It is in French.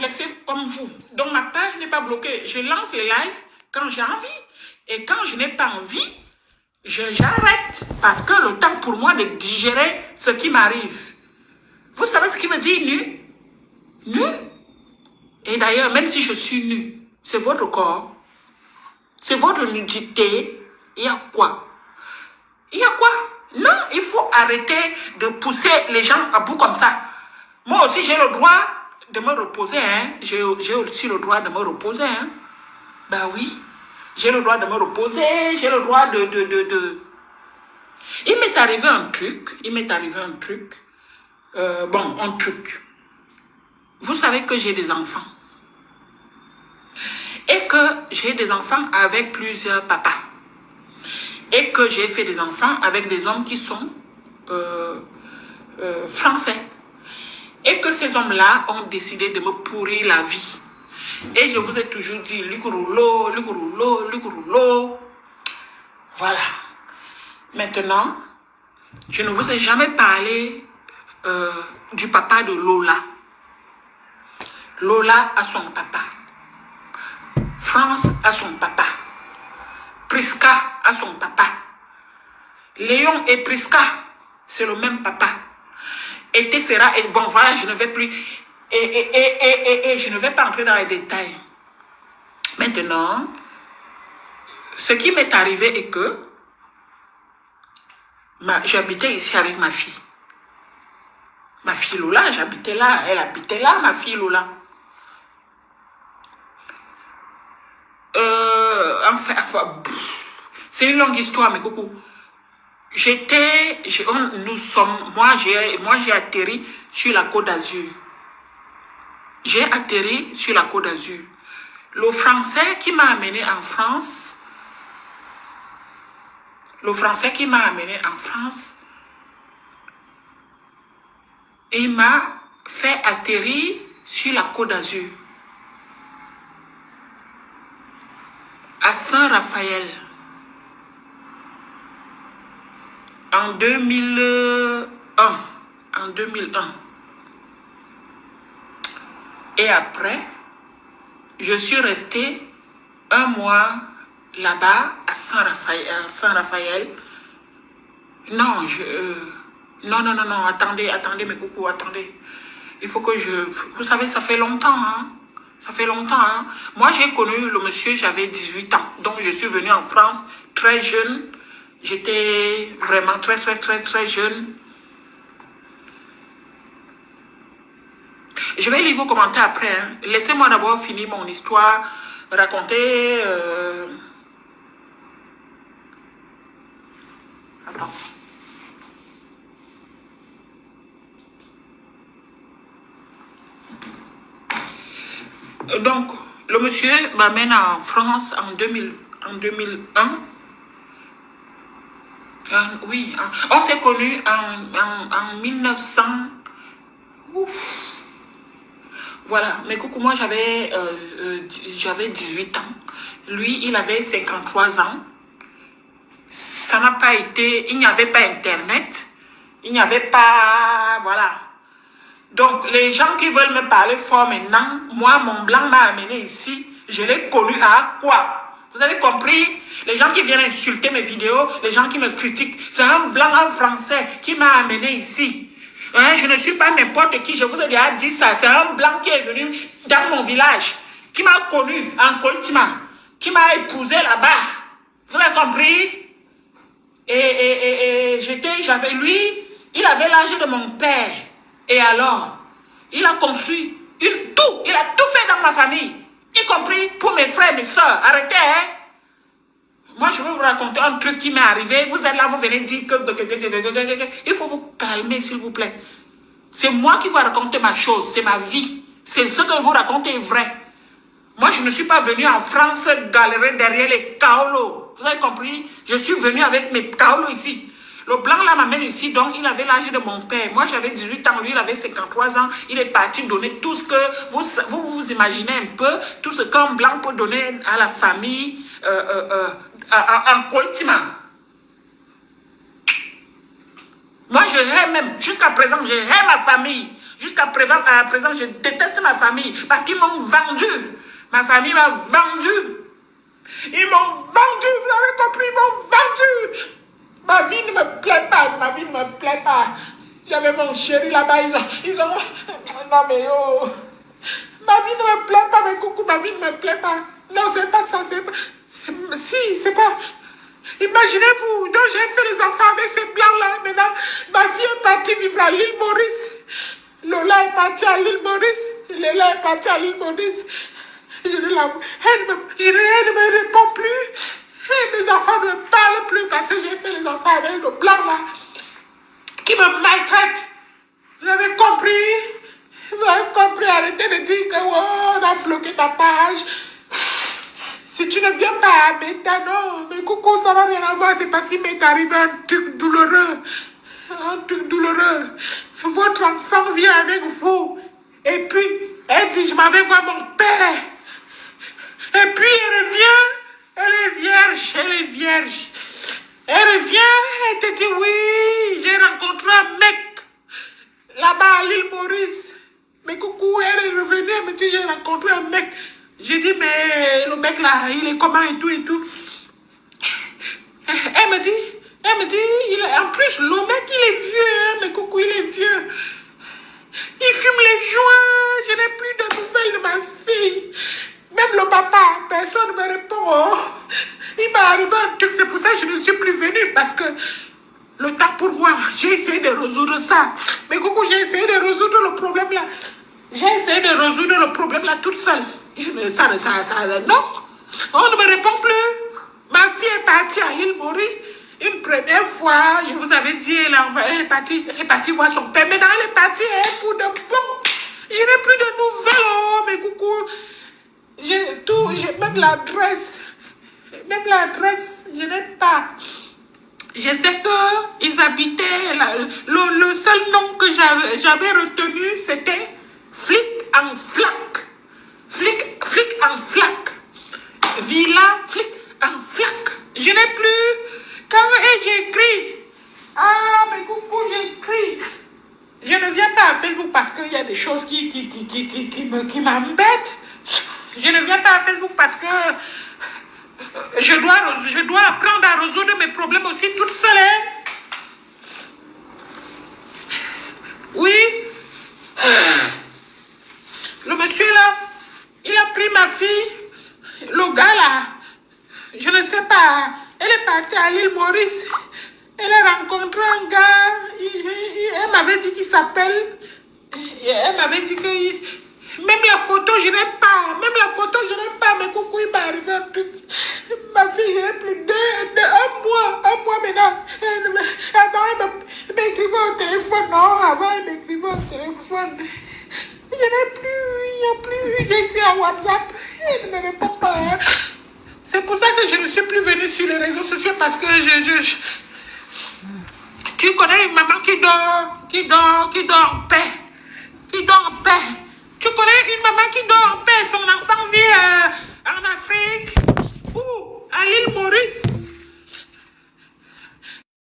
complexée comme vous. Donc, ma page n'est pas bloquée. Je lance les lives quand j'ai envie. Et quand je n'ai pas envie, j'arrête. Parce que le temps pour moi de digérer ce qui m'arrive. Vous savez ce qui veut dire nu? Nu? Et d'ailleurs, même si je suis nue, c'est votre corps. C'est votre nudité. Il y a quoi? Il y a quoi? Non, il faut arrêter de pousser les gens à bout comme ça. Moi aussi, j'ai le droit de me reposer. Hein? J'ai aussi le droit de me reposer. Hein? Ben oui, j'ai le droit de me reposer. J'ai le droit de... Il m'est arrivé un truc. Bon, un truc. Vous savez que j'ai des enfants. Et que j'ai des enfants avec plusieurs papas. Et que j'ai fait des enfants avec des hommes qui sont français. Et que ces hommes-là ont décidé de me pourrir la vie. Et je vous ai toujours dit, Lukurulo, Lukurulo, Lukurulo. Voilà. Maintenant, je ne vous ai jamais parlé du papa de Lola. Lola a son papa. France a son papa. Priska a son papa. Léon et Priska, c'est le même papa. Et Tessera, et bon voilà, je ne vais plus. Et je ne vais pas entrer dans les détails. Maintenant, ce qui m'est arrivé est que j'habitais ici avec ma fille. Ma fille Lola, j'habitais là, elle habitait là, ma fille Lola. Enfin, c'est une longue histoire, mes coucou. Moi j'ai atterri sur la Côte d'Azur. J'ai atterri sur la Côte d'Azur. Le Français qui m'a amené en France, il m'a fait atterrir sur la Côte d'Azur. À Saint-Raphaël. En 2001. Et après, je suis restée un mois là-bas à Saint-Raphaël. Non, non, attendez, mes coucous, attendez. Il faut que vous savez, ça fait longtemps, hein. Ça fait longtemps, hein. Moi, j'ai connu le monsieur, j'avais 18 ans. Donc, je suis venue en France très jeune. J'étais vraiment très jeune. Je vais lire vos commentaires après. Hein. Laissez-moi d'abord finir mon histoire, raconter... Attends. Donc, le monsieur m'amène en France en 2001. Oui, on s'est connus en 1900. Ouf. Voilà, mais coucou, moi j'avais 18 ans. Lui, il avait 53 ans. Ça n'a pas été... Il n'y avait pas Internet. Il n'y avait pas... Voilà. Donc, les gens qui veulent me parler fort maintenant, moi, mon blanc m'a amené ici. Je l'ai connu à quoi? Vous avez compris? Les gens qui viennent insulter mes vidéos, les gens qui me critiquent, c'est un blanc, un français qui m'a amené ici. Hein, je ne suis pas n'importe qui, je vous ai déjà dit ça. C'est un blanc qui est venu dans mon village, qui m'a connu en Coltima, qui m'a épousé là-bas. Vous avez compris? J'avais lui, il avait l'âge de mon père. Et alors, il a construit tout, il a tout fait dans ma famille, y compris pour mes frères et mes soeurs. Arrêtez, hein? Moi, je vais vous raconter un truc qui m'est arrivé. Vous êtes là, vous venez dire que... Il faut vous calmer, s'il vous plaît. C'est moi qui vous raconte ma chose, c'est ma vie. C'est ce que vous racontez est vrai. Moi, je ne suis pas venu en France galérer derrière les kaolos. Vous avez compris? Je suis venu avec mes kaolos ici. Le blanc là m'amène ici, donc il avait l'âge de mon père. Moi j'avais 18 ans, lui il avait 53 ans. Il est parti donner tout ce que vous imaginez un peu, tout ce qu'un blanc peut donner à la famille en Coltima. Moi, je hais même, jusqu'à présent, je hais ma famille. Jusqu'à présent, je déteste ma famille parce qu'ils m'ont vendu. Ma famille m'a vendu. Ils m'ont vendu, vous avez compris, ils m'ont vendu. Ma vie ne me plaît pas, ma vie ne me plaît pas. J'avais mon chéri là-bas, ils ont... Non mais oh... Ma vie ne me plaît pas, mais coucou, ma vie ne me plaît pas. Non, c'est pas ça, c'est pas... Si, c'est pas... Imaginez-vous, donc j'ai fait les enfants avec ces blancs-là. Maintenant, ma fille est partie vivre à l'île Maurice. Lola est partie à l'île Maurice. Léla est partie à l'île Maurice. Elle ne me répond plus. Et mes enfants ne me parlent plus parce que j'ai fait les enfants avec le blanc-là qui me maltraite. Vous avez compris? Vous avez compris? Arrêtez de dire que oh, on a bloqué ta page. Si tu ne viens pas à Meta, non, mais coucou, ça n'a rien à voir, c'est parce qu'il m'est arrivé un truc douloureux. Un truc douloureux. Votre enfant vient avec vous. Et puis, elle dit, je m'en vais voir mon père. Et puis, elle revient, elle est vierge, elle est vierge. Elle revient, elle te dit, oui, j'ai rencontré un mec là-bas à l'île Maurice. Mais coucou, elle est revenue, elle me dit, j'ai rencontré un mec. J'ai dit, mais le mec là, il est comment et tout et tout. Elle me dit, en plus, le mec, il est vieux, hein, mais coucou, il est vieux. Il fume les joints, je n'ai plus de nouvelles de ma fille. Même le papa, personne ne me répond. Oh. Il m'est arrivé un truc, c'est pour ça que je ne suis plus venue, parce que le temps pour moi, j'ai essayé de résoudre ça. Mais coucou, j'ai essayé de résoudre le problème là. J'ai essayé de résoudre le problème là toute seule. Non, on ne me répond plus. Ma fille est partie à l'île Maurice une première fois. Je vous avais dit, elle est partie voir son père. Maintenant, elle est partie pour de bon. Je n'ai plus de nouvelles. Oh, mais coucou, j'ai tout, j'ai même l'adresse. Même l'adresse, je n'ai pas. Je sais qu'ils habitaient, le seul nom que j'avais retenu, c'était Flic en Flac. Flic en Flac. Villa Flic en Flac. Je n'ai plus. Quand j'ai écrit. Ah, mais coucou, j'ai écrit. Je ne viens pas à Facebook parce qu'il y a des choses qui m'embêtent. Je ne viens pas à Facebook parce que je dois apprendre à résoudre mes problèmes aussi toute seule. Hein? Oui. Le monsieur là, il a pris ma fille. Le gars là, je ne sais pas. Elle est partie à l'île Maurice. Elle a rencontré un gars. Elle m'avait dit qu'il s'appelle. Elle m'avait dit que... Même la photo, je n'ai pas. Même la photo, je n'ai pas. Mais coucou, il m'est arrivé un truc. Ma fille, je n'ai plus un mois maintenant. Avant, elle m'écrivait au téléphone. Non, avant, elle m'écrivait au téléphone. Je n'ai plus, il n'y a plus. J'ai écrit à WhatsApp. Elle ne me répond pas. Hein. C'est pour ça que je ne suis plus venue sur les réseaux sociaux parce que tu connais une maman qui dort en paix.